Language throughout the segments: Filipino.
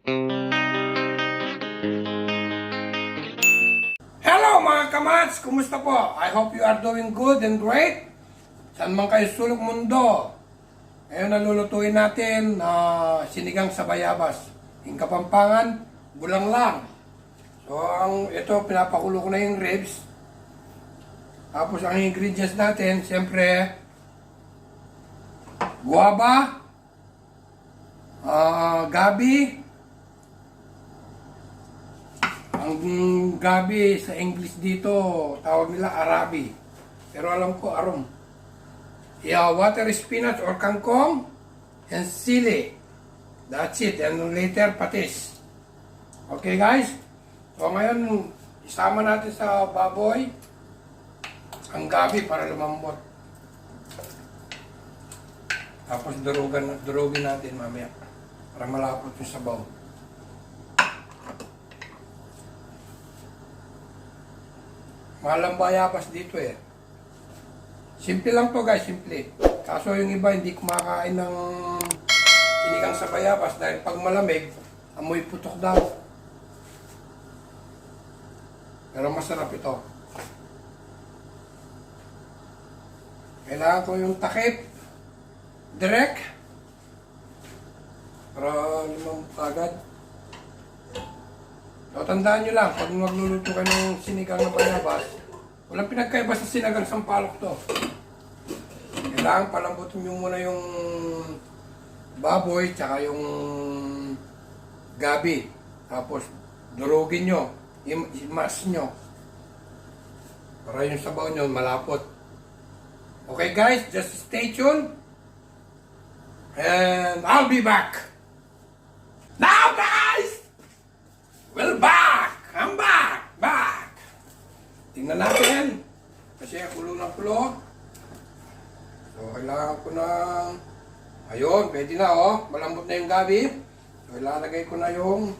Hello mga kamats! Kumusta po? I hope you are doing good and great. Saan man kayo sulok mundo. Ngayon nalulutuin natin sinigang sa bayabas. Yung Kapampangan, bulang lang. So ito pinapakulo ko na yung ribs. Tapos ang ingredients natin, siyempre guava, gabi. Ang gabi sa English dito, tawag nila Arabi. Pero alam ko arom. Yeah, water spinach or kangkong and sili. That's it. And later patis. Okay guys? So ngayon, isama natin sa baboy ang gabi para lumambot. Tapos durugin natin mamaya para malapot yung sabaw. Mahal ang bayabas dito eh. Simple lang to guys, simple. Kaso yung iba hindi kumakain ng sinigang sa bayabas dahil pag malamig, amoy putok daw. Pero masarap ito. Kailangan ko yung takip. Direct. Para lumambot agad. So, tandaan nyo lang, pag magluluto kayo ng sinigang na bayabas, walang pinagkaiba sa sinigang sampalok to. Kailangan palambutin nyo muna yung baboy, tsaka yung gabi. Tapos, durugin nyo, imas nyo. Para yung sabaw nyo malapot. Okay guys, just stay tuned. And I'll be back. Now guys! Well, back! I'm back! Tingnan natin. Kasi kulo ng kulo. So, kailangan ko ng... Ayun, pwede na oh. Malambot na yung gabi. So, ilalagay ko na yung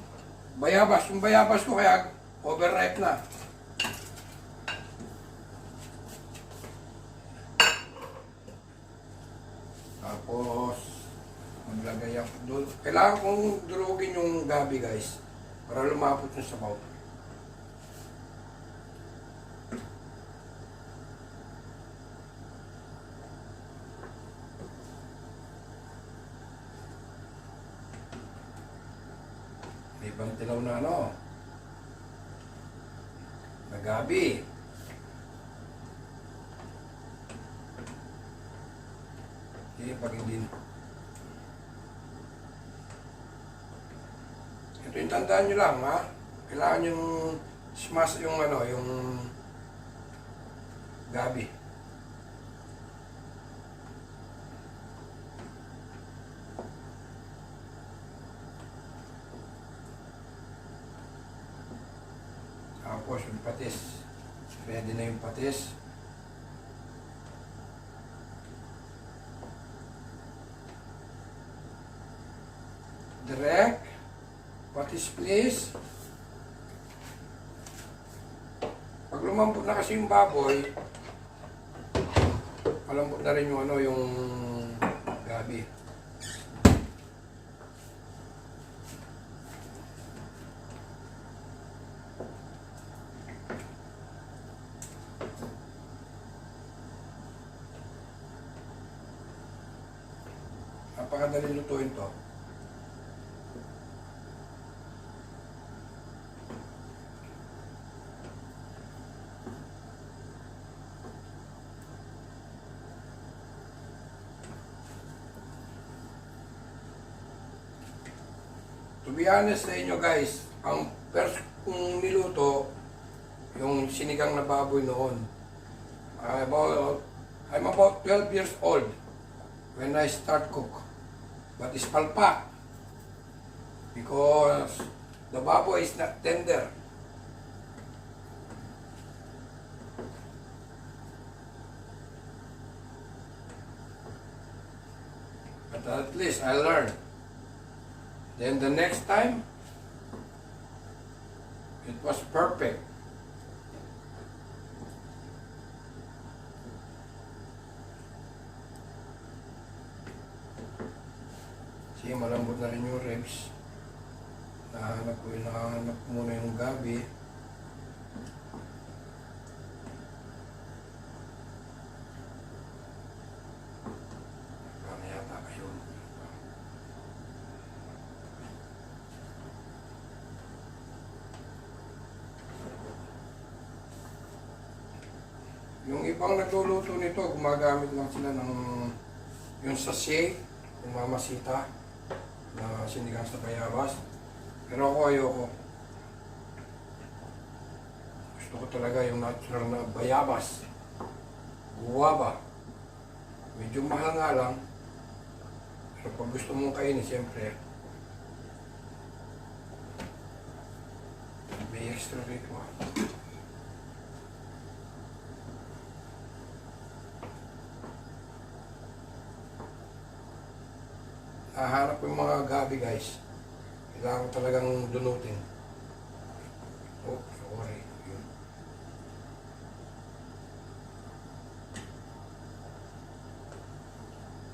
bayabas. Yung bayabas ko kaya overripe na. Tapos, maglagay ako doon. Kailangan kong durugin yung gabi guys. Para lumapot yung sabaw. May ibang tilaw na ano. Na gabi. Okay, pag hindi. Ito yung tandaan nyo lang, ha? Kailangan yung smash yung ano, yung gabi. Tapos yung patis. Ready na yung patis. Direct. Patis please. Pag lumambot na kasi yung baboy, malambot na rin yung ano, yung gabi. Napakadali lutuin to. To be honest sa inyo guys, ang first kong niluto, yung sinigang na baboy noon. I'm about 12 years old when I start cook. But it's palpak. Because the baboy is not tender. But at least I learned. Then the next time, it was perfect. Sige, malambot na rin yung ribs. Nahanap muna yung gabi. Paano yata yun? Yung ibang nagluluto nito, gumagamit lang sila ng yung sachet, yung mamasita na sinigang sa bayabas. Pero ako ayoko. Gusto ko talaga yung natural na bayabas. Guwaba. Medyo mahal nga lang. Pero pag gusto mong kainin, siyempre, may extra rito. Nahanap ko yung mga gabi, guys. Kailangan ko talagang dunutin. Oh, sorry. Yun.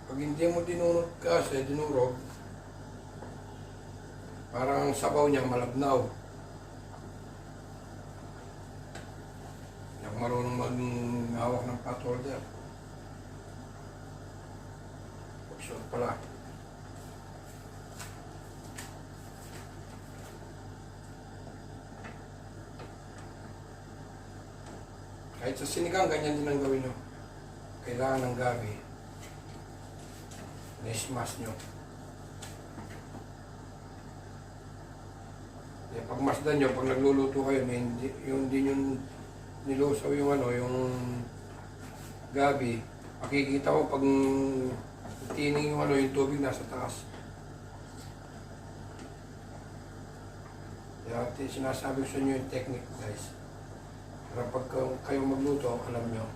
Pag hindi mo dinunot kasi, dinurog, parang ang sabaw niya malabnaw. Hindi ako marunong mag-hawak ng pot holder. Option pala. Kahit sa sinigang, ganyan din ang gawin nyo. Kailangan ng gabi. Na-smash nyo. Eh, pag masdan nyo, pag nagluluto kayo, yung din yung nilusaw yung yung gabi, makikita mo pag tining yung yung tubig nasa taas. Kaya sinasabi ko sa inyo yung technique, guys. Para pag kayo magluto, alam nyo.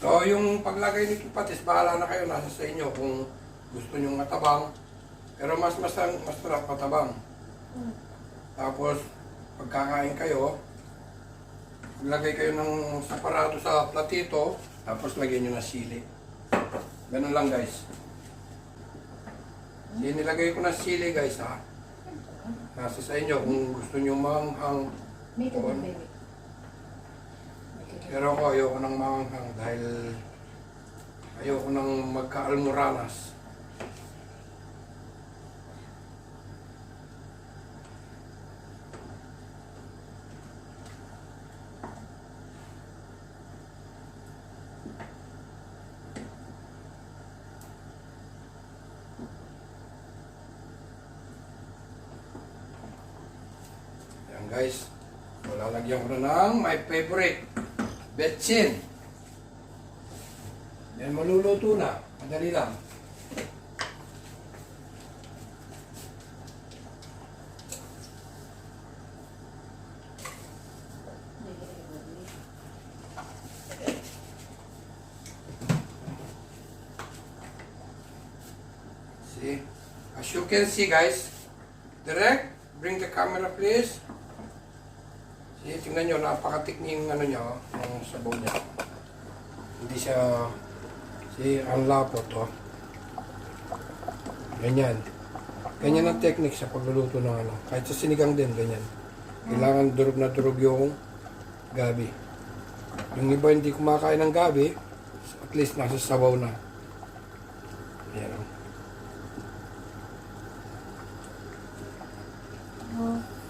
So, yung paglagay nito patis, bahala na kayo, nasa sa inyo kung gusto nyo matabang. Pero mas sarap matabang. Tapos, pagkakain kayo, maglagay kayo ng separado sa platito, tapos lagyan nyo na sili. Ganun lang, guys. Nilagay ko na sili, guys, ha. Nasa sa inyo kung gusto nyo manghang. Baby. Pero ako ayoko nang manghang dahil ayoko nang magka-almoranas. Yan, guys. So, lalagyan ko na ng my favorite. Betsin. Yan, maluluto na. Madali lang. See? As you can see, guys, direct, bring the camera please. See, tingnan nyo, napakatikning niya, yung sabaw niya. Hindi siya, see, ang lapot, oh. Ganyan. Ganyan ang technique sa pagluluto ng Kahit sa sinigang din, ganyan. Kailangan durog na durog yung gabi. Yung iba hindi kumakain ng gabi, at least nasa sabaw na. Ayan, oh.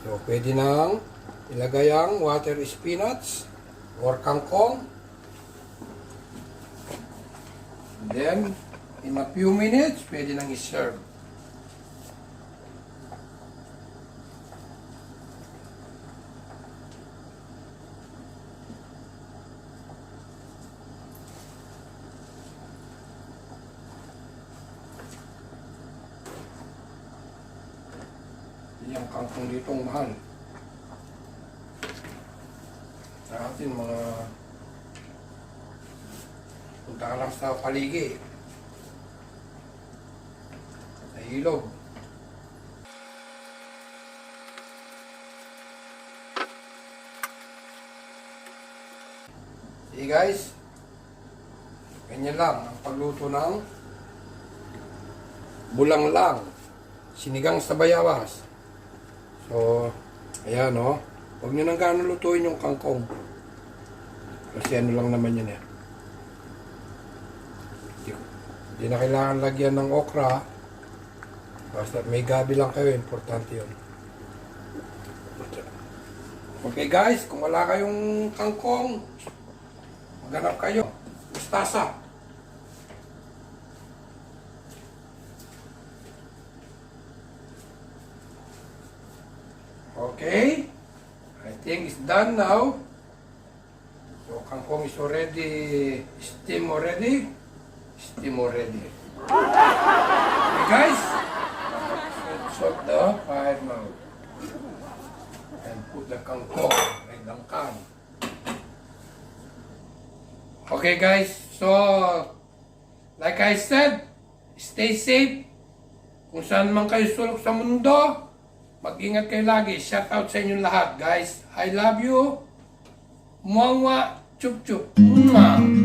So, pwede nang ilagay ang water spinach or kangkong. Then, in a few minutes, pwede nang i-serve. Yung kangkong dito mahal. Sa atin mga Punta ka lang sa paligi. Sa ilog. Sige guys. Ganyan lang ang pagluto ng bulanglang. Sinigang sa bayabas. So, ayan o. Huwag nyo nang gaano lutuin yung kangkong. Kasi ano lang naman yun eh. Hindi na kailangan lagyan ng okra. Basta may gabi lang kayo, importante yun. Okay guys, kung wala kayong kangkong, maghanap kayo. Mustasa. Okay. I think it's done now. So, kangkong is already steam already. Steam already. Okay guys. Let's salt the fire now. And put the kangkong in the can. Okay guys. So, like I said, stay safe. Kung saan man kayo sulok sa mundo, mag-ingat kayo lagi. Shout out sa inyong lahat, guys. I love you. Mwah, mwah, chup, chup. Mwah.